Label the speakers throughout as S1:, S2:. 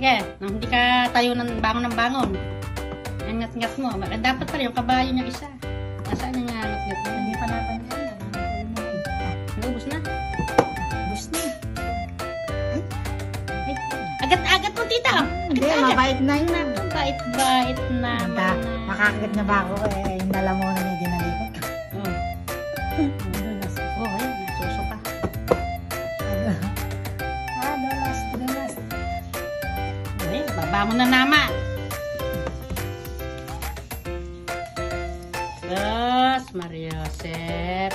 S1: Yeah, nang hindi ka tayo ng bangon. Angat-ngat mo. Dapat pala yung kabayo niya isa. Nasaan yung angat-ngat mo?
S2: Hindi pa natin yan.
S1: Naubos na?
S2: Ubus na.
S1: Ay, agat-agat mo, tita.
S2: Hindi, mabait na yun.
S1: Bait naman.
S2: Makakagad na ba ako eh. Yung lalamunan niya dinalikot.
S1: Oh, ayun. Nasuso pa.
S2: Dulas.
S1: Ay, babangon na naman. Diyos, Maria Josep,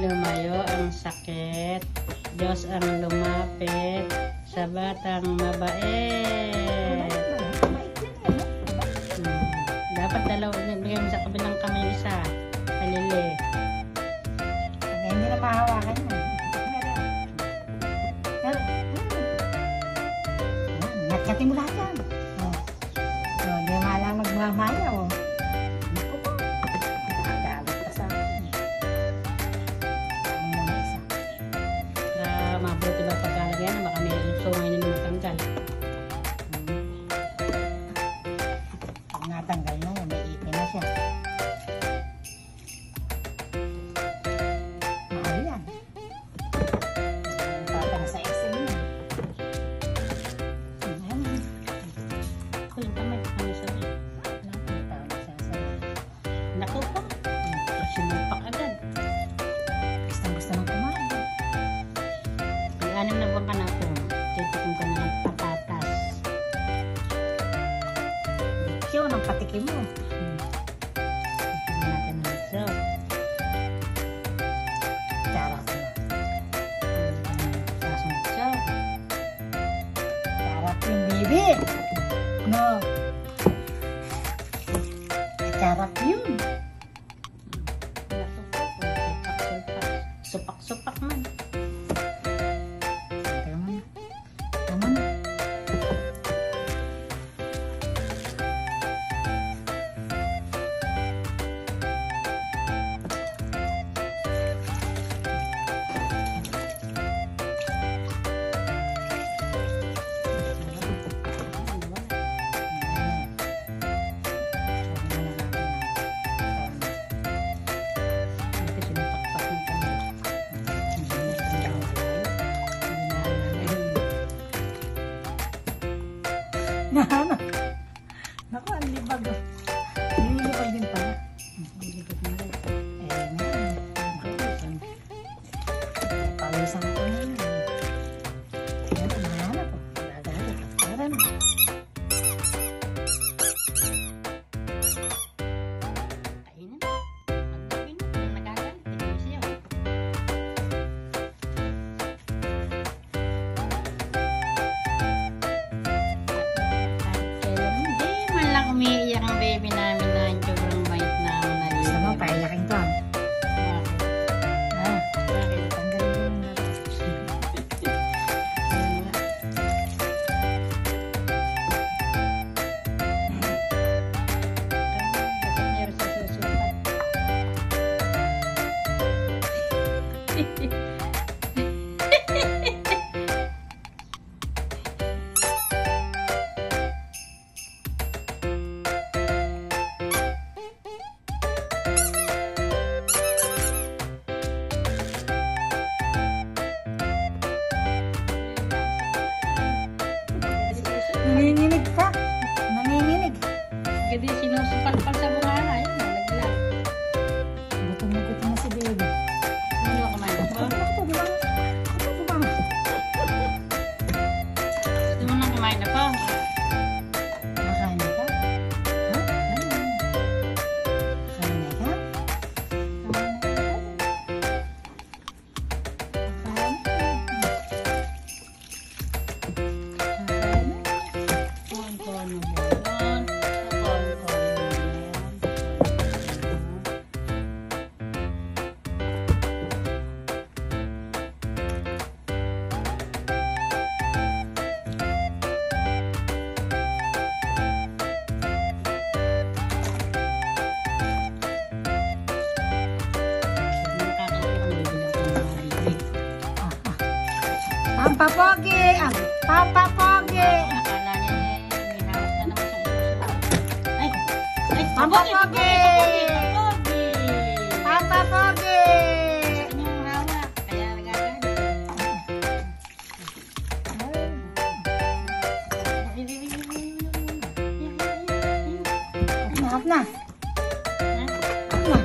S1: lumayo ang sakit. Diyos ang lumapit sa batang mabait. Dapat dalawa, bigyan mo sa kabilang kamay isa. Halili.
S2: Hindi na mahawakan mo. Ngat-ngatin mo lahat yan. Hindi malang magmamaya. Naku po. Nagalit pa sa akin. Ang mga isa.
S1: Mabuti ba pagkalagyan? Baka may sungay na matanggal.
S2: Pag natanggal na, may ipin na siya. Mahal yan. Tatang sa SM yan.
S1: Yung kamay sa akin. Naku po. Sinupak agad.
S2: Gusto ng kumain.
S1: Pag-anim na buwan ka na po, titikim ka na ng patatas.
S2: Siyo ng patikim mo.
S1: Titikim natin ng so.
S2: Charap mo.
S1: Sasong so.
S2: Charap yung baby. No. Charap yun.
S1: Naku po. Supak-supak man.
S2: Naman. Ano? Naku, ang libag. Nililibag din pala. Nililibag na rin. Pawisan ako na yun. Yan, nahanap ko. Nagalit. Tara na.
S1: Kainin. Magdapin. Nagagalit. Tignan siya. Umiiyak ang baby namin na yung sobrang bait namin na
S2: Gusto mo, paiyakin ko.
S1: Bakit?
S2: Tanggalin mo na.
S1: Meron sa susupat.
S2: Nanginginig ka. Nanginginig.
S1: Kasi sinusupat-pat sa bunganga. Ayun, nalaglag.
S2: Gutom na si baby.
S1: Sino kumain ko?
S2: Ako ba?
S1: Gusto mo nang kumain na po?
S2: Nakain na ka? Ha? Nakain na ka? Pampapogi! Pampapogi!
S1: Akala niya
S2: Papa Pogi! Papa Pogi!
S1: Yung hawak. Kaya nagagano.
S2: Up na. Up na.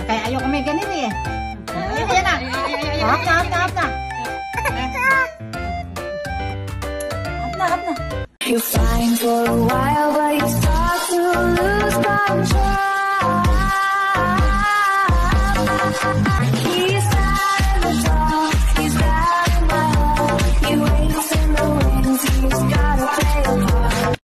S2: Kaya ayoko may ganito eh. Ayan na. Up na, up na, up na. Up na, up na.
S3: You're fine for a while, but you start to lose control.